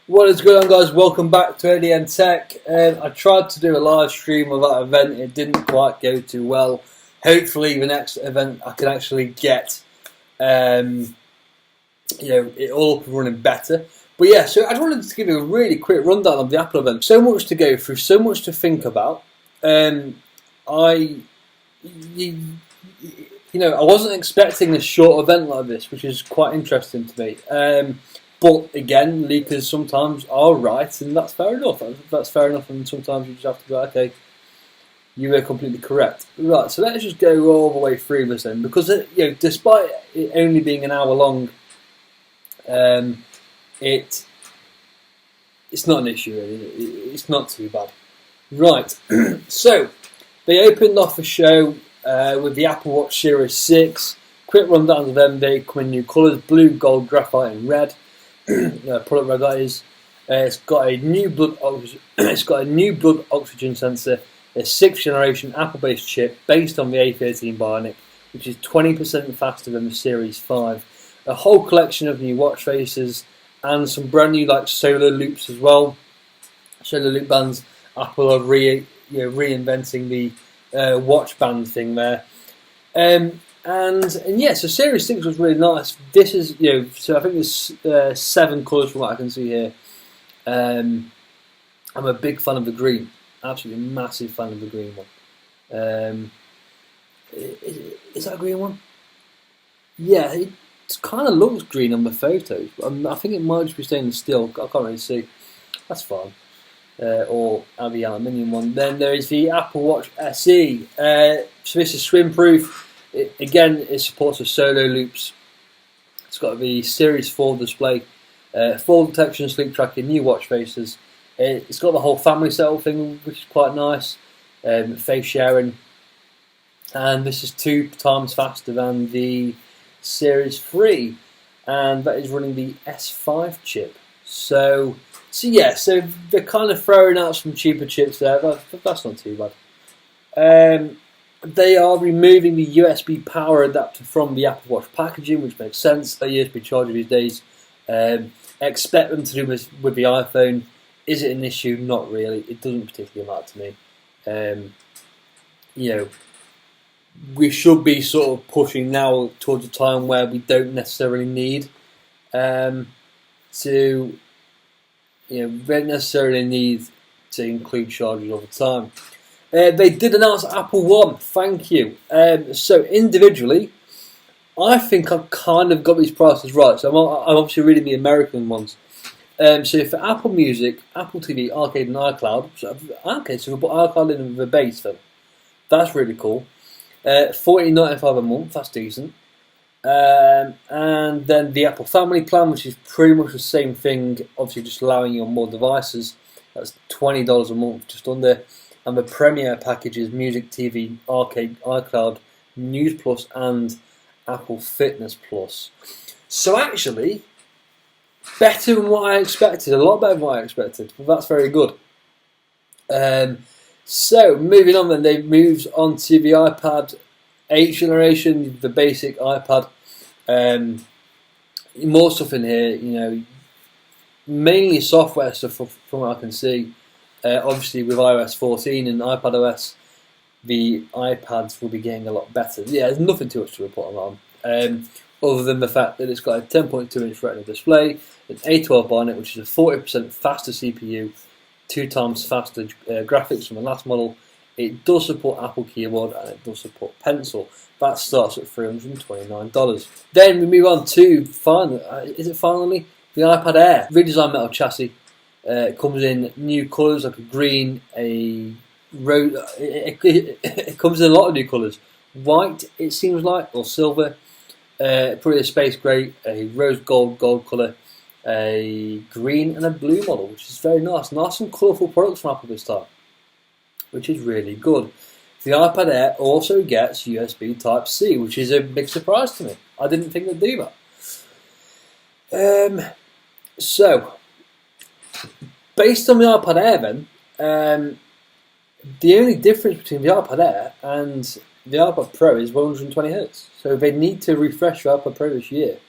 What is going on, guys? Welcome back to ADN Tech. I tried to do a live stream of that event. It didn't quite go too well. Hopefully the next event I can actually get it all up and running better. But yeah, so I just wanted to give you a really quick rundown of the Apple event. So much to go through, so much to think about. I wasn't expecting a short event like this, which is quite interesting to me. But again, leakers sometimes are right, and that's fair enough. That's fair enough, and sometimes you just have to go, okay, you were completely correct. Right, so let's just go all the way through this then, because despite it only being an hour long, it's not an issue really. It's not too bad. Right, so they opened off the show with the Apple Watch Series 6. Quick rundown of them. They come in new colours: blue, gold, graphite, and red. Product red, that is. It's got a new blood oxygen sensor, a 6th generation Apple-based chip based on the A13 Bionic, which is 20% faster than the Series 5. A whole collection of new watch faces and some brand new solar loops as well. Solar loop bands. Apple are reinventing the watch band thing there. And yeah, so Series 6 was really nice. This is, so I think there's 7 colours from what I can see here. I'm a big fan of the green. Absolutely massive fan of the green one. Is that a green one? Yeah, it kind of looks green on the photos. But I think it might just be staying still. I can't really see. That's fine. Or the aluminium one. Then there is the Apple Watch SE. So this is swim proof. It supports the solo loops. It's got the Series 4 display, fall detection, sleep tracking, new watch faces. It's got the whole family setup thing, which is quite nice. Face sharing, and this is 2 times faster than the Series 3, and that is running the S5 chip. So they're kind of throwing out some cheaper chips there. That's not too bad. They are removing the USB power adapter from the Apple Watch packaging, which makes sense. A USB charger these days. Expect them to do this with the iPhone. Is it an issue? Not really. It doesn't particularly matter to me. We should be sort of pushing now towards a time where we don't necessarily need to include chargers all the time. They did announce Apple One. Thank you. So individually, I think I've kind of got these prices right. So I'm obviously reading the American ones. So for Apple Music, Apple TV, Arcade, and iCloud. So we put iCloud in the base then. That's really cool. $14.95 a month. That's decent. And then the Apple Family Plan, which is pretty much the same thing. Obviously, just allowing you on more devices. That's $20 a month, just under. And the Premier packages: Music, TV, Arcade, iCloud, News Plus, and Apple Fitness Plus. So actually, better than what I expected. A lot better than what I expected. Well, that's very good. So moving on, then they moved on to the iPad 8th generation, the basic iPad. More stuff in here. Mainly software stuff from what I can see. Obviously, with iOS 14 and iPadOS, the iPads will be getting a lot better. Yeah, there's nothing too much to report on other than the fact that it's got a 10.2-inch Retina display, an A12 Bionic, which is a 40% faster CPU, 2 times faster graphics from the last model. It does support Apple Keyboard and it does support Pencil. That starts at $329. Then we move on to finally the iPad Air, redesigned metal chassis. It comes in new colours like a green, a rose. It comes in a lot of new colours. White, it seems like, or silver. Probably a space grey, a rose gold colour, a green, and a blue model, which is very nice. Nice and colourful products from Apple this time, which is really good. The iPad Air also gets USB Type-C, which is a big surprise to me. I didn't think they'd do that. So, based on the iPad Air then, the only difference between the iPad Air and the iPad Pro is 120Hz. So they need to refresh the iPad Pro this year.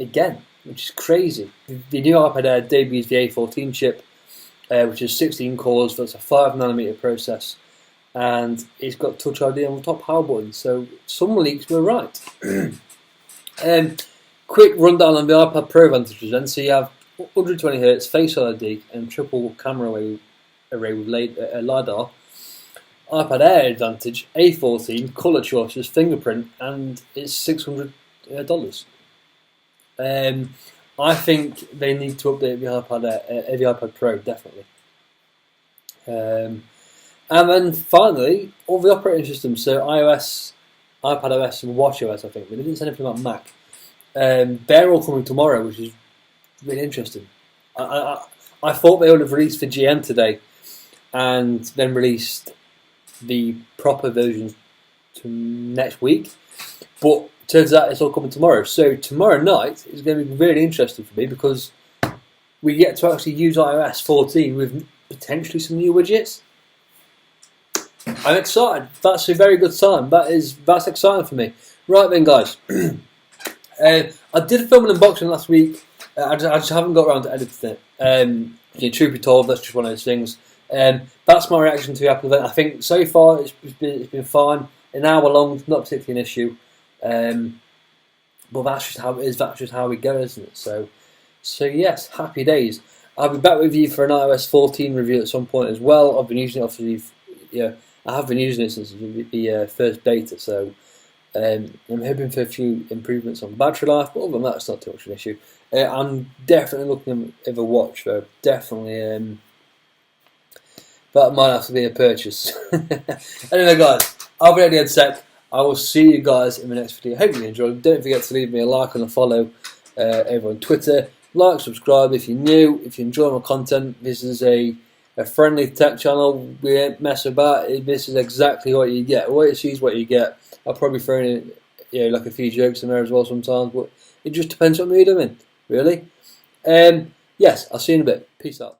Again, which is crazy. The new iPad Air debuts the A14 chip, which is 16 cores. That's a 5nm process, and it's got Touch ID on the top power button. So some leaks were right. Quick rundown on the iPad Pro advantages then. So you have 120Hz Face ID and triple camera array with LiDAR. iPad Air advantage, A14, colour choices, fingerprint, and it's $600. I think they need to update the iPad Air, the iPad Pro, definitely. And then finally, all the operating systems, so iOS, iPadOS, and watchOS, I think. They didn't say anything about Mac. They're all coming tomorrow, which is really interesting. I thought they would have released the GM today and then released the proper versions to next week, but turns out it's all coming tomorrow. So tomorrow night is going to be really interesting for me because we get to actually use iOS 14 with potentially some new widgets. I'm excited. That's a very good sign. That's exciting for me. Right then, guys. I did film an unboxing last week. I just haven't got around to editing it. Truth be told, that's just one of those things. That's my reaction to the Apple event. I think so far it's been fine. An hour long, not particularly an issue. But that's just how it is. That's just how we go, isn't it? So yes, happy days. I'll be back with you for an iOS 14 review at some point as well. I've been using it, obviously. I have been using it since the first beta. So I'm hoping for a few improvements on battery life. But other than that, it's not too much of an issue. I'm definitely looking at the watch, though. Definitely. That might have to be a purchase. Anyway, guys, I'll be ready in a sec. I will see you guys in the next video. Hope you enjoyed. Don't forget to leave me a like and a follow over on Twitter. Like, subscribe if you're new. If you enjoy my content, this is a friendly tech channel. We ain't mess about. This is exactly what you get. What you see is what you get. I'll probably throw in like a few jokes in there as well sometimes, but it just depends on what you're doing, really. Yes, I'll see you in a bit. Peace out.